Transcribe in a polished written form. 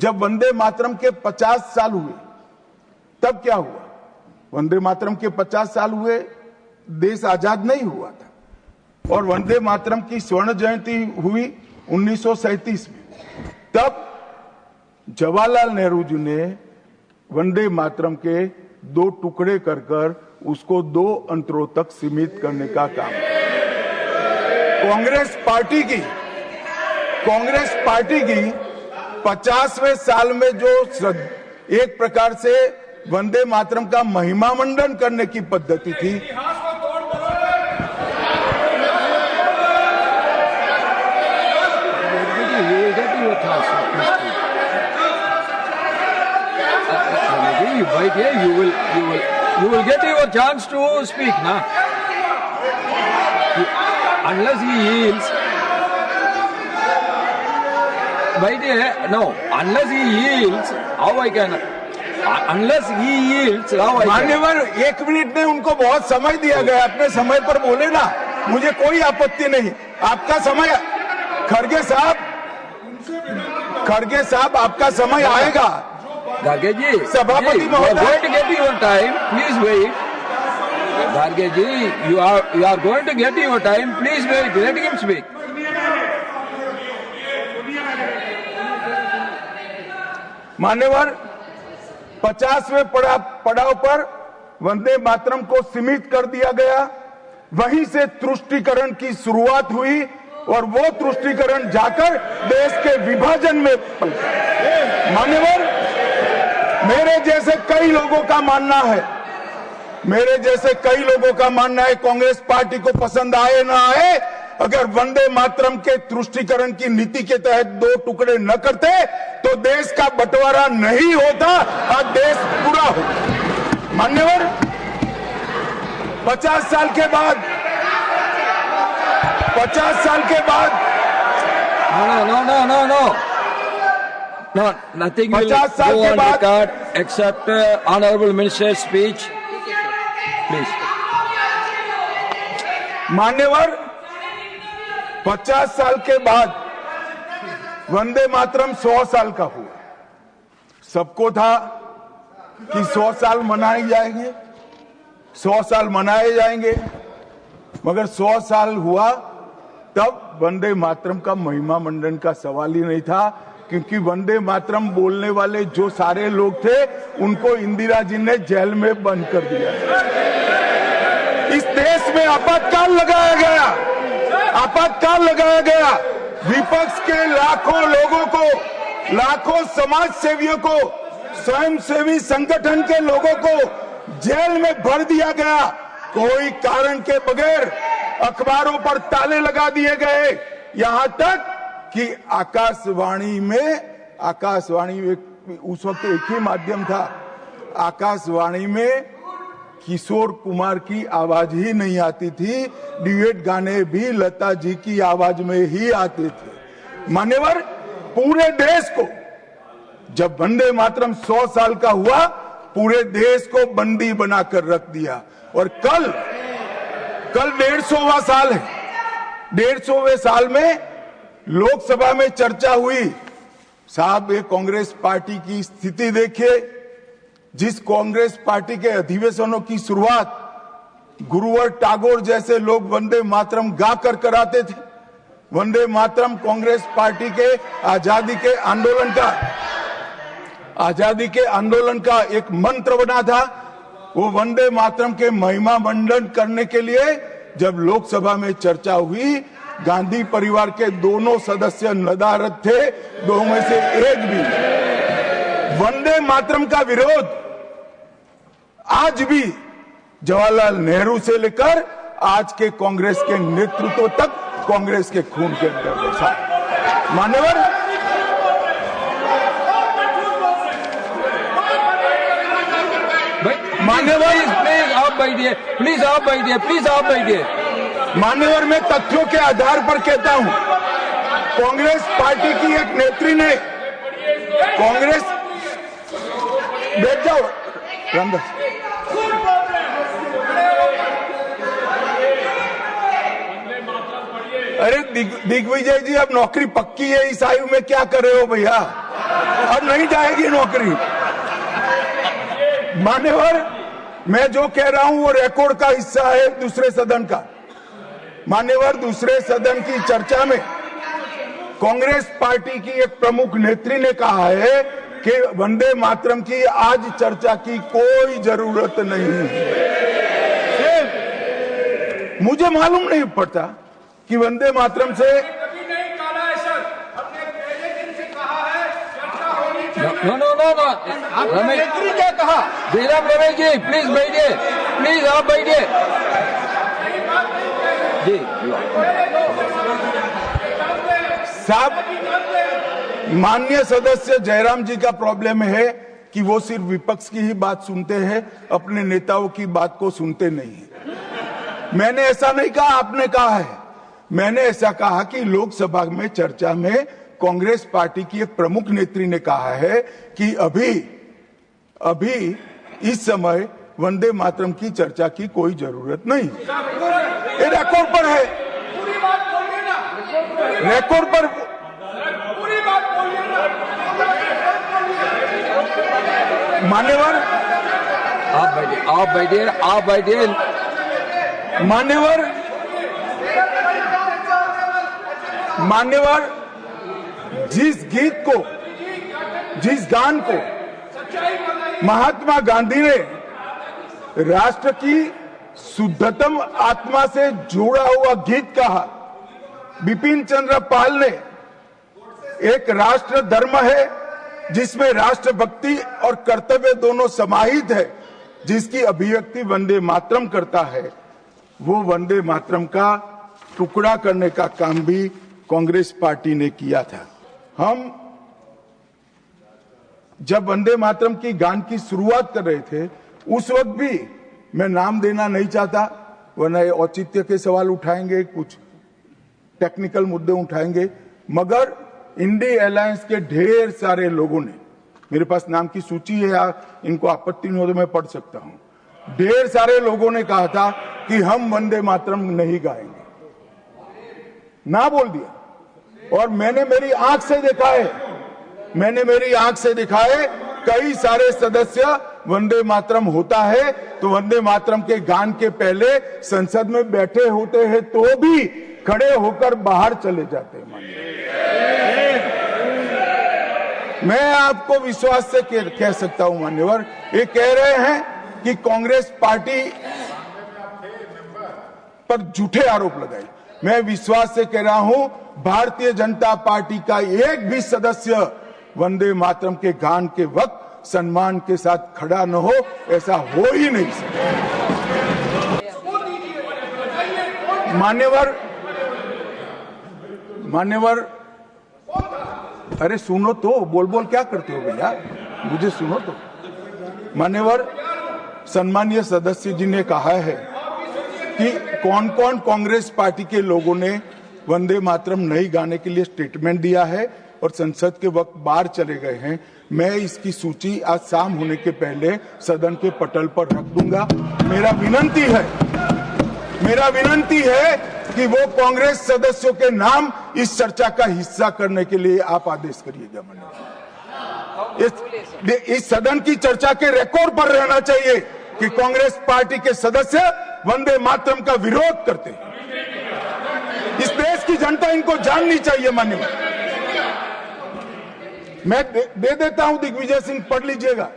जब वंदे मातरम के 50 साल हुए तब क्या हुआ? वंदे मातरम के 50 साल हुए, देश आजाद नहीं हुआ था। और वंदे मातरम की स्वर्ण जयंती हुई 1937 में। तब जवाहरलाल नेहरू जी ने वंदे मातरम के 2 टुकड़े कर उसको 2 अंतरों तक सीमित करने का काम किया। कांग्रेस पार्टी की 50वें साल में जो एक प्रकार से वंदे मातरम का महिमा मंडन करने की पद्धति थी, you will get your chance to speak, na? Unless he yields, unless he yields, how I can? Unless he yields, how I can? मान्यवर, 1 मिनट में उनको बहुत समय दिया गया, अपने समय पर बोले ना, मुझे कोई आपत्ति नहीं। आपका समय, खड़गे साहब आपका समय आएगा। Garge ji, सभापति महोदय, you are going to get your time. Please wait. Garge ji, you are going to get your time. Please wait. Let him speak. मान्यवर, 50वें पड़ाव पर वंदे मातरम को सीमित कर दिया गया। वहीं से तुष्टीकरण की शुरुआत हुई और वो तुष्टीकरण जाकर देश के विभाजन में मान्यवर, मेरे जैसे कई लोगों का मानना है, कांग्रेस पार्टी को पसंद आए ना आए, अगर वंदे मातरम के तुष्टीकरण की नीति के तहत 2 टुकड़े न करते तो देश का बंटवारा नहीं होता और देश पूरा होता। मान्यवर, 50 साल के बाद No, nothing will go on record except Honorable Minister's speech. Please. मान्यवर, 50 साल के बाद वंदे मातरम 100 साल का हुआ। सबको था कि 100 साल मनाए जाएंगे, मगर 100 साल हुआ तब वंदे मातरम का महिमा मंडन का सवाल ही नहीं था, क्योंकि वंदे मातरम बोलने वाले जो सारे लोग थे उनको इंदिरा जी ने जेल में बंद कर दिया। इस देश में आपातकाल लगाया गया। विपक्ष के लाखों लोगों को, लाखों समाज सेवियों को, स्वयंसेवी संगठन के लोगों को जेल में भर दिया गया। कोई कारण के बगैर अखबारों पर ताले लगा दिए गए। यहां तक कि आकाशवाणी में उस वक्त एक ही माध्यम था, आकाशवाणी में किशोर कुमार की आवाज ही नहीं आती थी, ड्यूएट गाने भी लता जी की आवाज में ही आते थे। मान्यवर, पूरे देश को जब वंदे मातरम 100 साल का हुआ, पूरे देश को बंदी बनाकर रख दिया। और कल 150वां साल है। 150वें साल में लोकसभा में चर्चा हुई। साहब, ये कांग्रेस पार्टी की स्थिति देखिए। जिस कांग्रेस पार्टी के अधिवेशनों की शुरुआत गुरुवर टागोर जैसे लोग वंदे मातरम गाकर कराते थे। वंदे मातरम कांग्रेस पार्टी के आजादी के आंदोलन का एक मंत्र बना था। वो वंदे मातरम के महिमा मंडन करने के लिए जब लोकसभा में चर्चा हुई, गांधी परिवार के दोनों सदस्य नदारद थे, दो में से एक भी। वंदे मातरम का विरोध आज भी जवाहरलाल नेहरू से लेकर आज के कांग्रेस के नेतृत्व तक कांग्रेस के खून के अंदर बसा। मान्यवर, प्लीज आप बैठिए। मान्यवर, मैं तथ्यों के आधार पर कहता हूं, कांग्रेस पार्टी की एक नेत्री ने बैठ जाओ रामदास। अरे दिग्विजय जी, अब नौकरी पक्की है, इस आयु में क्या कर रहे हो भैया? अब नहीं जाएगी नौकरी। मान्यवर, मैं जो कह रहा हूं वो रिकॉर्ड का हिस्सा है दूसरे सदन का। मान्यवर, दूसरे सदन की चर्चा में कांग्रेस पार्टी की एक प्रमुख नेत्री ने कहा है कि वंदे मातरम की आज चर्चा की कोई जरूरत नहीं है। मुझे मालूम नहीं पड़ता कि वंदे मातरम से नो रमेश क्या कहा? जयराम रमेश जी प्लीज बैठिए, प्लीज आप बैठिए जी। साहब, माननीय सदस्य जयराम जी का प्रॉब्लम है कि वो सिर्फ विपक्ष की ही बात सुनते हैं, अपने नेताओं की बात को सुनते नहीं है। मैंने ऐसा नहीं कहा, आपने कहा है। मैंने ऐसा कहा कि लोकसभा में चर्चा में कांग्रेस पार्टी की एक प्रमुख नेत्री ने कहा है कि अभी इस समय वंदे मातरम की चर्चा की कोई जरूरत नहीं। ये रिकॉर्ड पर है, रिकॉर्ड पर। मान्यवर, आप बैठिए। मान्यवर, जिस गीत को, जिस गान को महात्मा गांधी ने राष्ट्र की शुद्धतम आत्मा से जुड़ा हुआ गीत कहा, बिपिन चंद्र पाल ने एक राष्ट्र धर्म है जिसमें राष्ट्रभक्ति और कर्तव्य दोनों समाहित है, जिसकी अभिव्यक्ति वंदे मातरम करता है, वो वंदे मातरम का टुकड़ा करने का काम भी कांग्रेस पार्टी ने किया था। हम जब वंदे मातरम की गान की शुरुआत कर रहे थे, उस वक्त भी, मैं नाम देना नहीं चाहता वरना औचित्य के सवाल उठाएंगे, कुछ टेक्निकल मुद्दे उठाएंगे, मगर इंडी अलायंस के ढेर सारे लोगों ने, मेरे पास नाम की सूची है, इनको आपत्ति नहीं हो तो मैं पढ़ सकता हूं, ढेर सारे लोगों ने कहा था कि हम वंदे मातरम नहीं गाएंगे, ना बोल दिया। और मैंने मेरी आंख से देखा है, कई सारे सदस्य वंदे मातरम होता है तो वंदे मातरम के गान के पहले संसद में बैठे होते हैं तो भी खड़े होकर बाहर चले जाते हैं। मैं आपको विश्वास से कह सकता हूं मान्यवर, ये कह रहे हैं कि कांग्रेस पार्टी पर झूठे आरोप लगाए। मैं विश्वास से कह रहा हूं, भारतीय जनता पार्टी का एक भी सदस्य वंदे मातरम के गान के वक्त सम्मान के साथ खड़ा न हो, ऐसा हो ही नहीं सकता। मान्यवर, अरे सुनो तो, बोल क्या करते हो भैया, मुझे सुनो तो। मान्यवर, सम्मानीय सदस्य जी ने कहा है कि कौन कौन कांग्रेस पार्टी के लोगों ने वंदे मातरम नहीं गाने के लिए स्टेटमेंट दिया है और संसद के वक्त बाहर चले गए हैं। मैं इसकी सूची आज शाम होने के पहले सदन के पटल पर रख दूंगा। मेरा विनंती है कि वो कांग्रेस सदस्यों के नाम इस चर्चा का हिस्सा करने के लिए आप आदेश करिएगा। इस सदन की चर्चा के रिकॉर्ड पर रहना चाहिए कि कांग्रेस पार्टी के सदस्य वंदे मातरम का विरोध करते हैं। इस देश की जनता इनको जाननी चाहिए। मान्यवर, मैं दे देता हूं, दिग्विजय सिंह पढ़ लीजिएगा।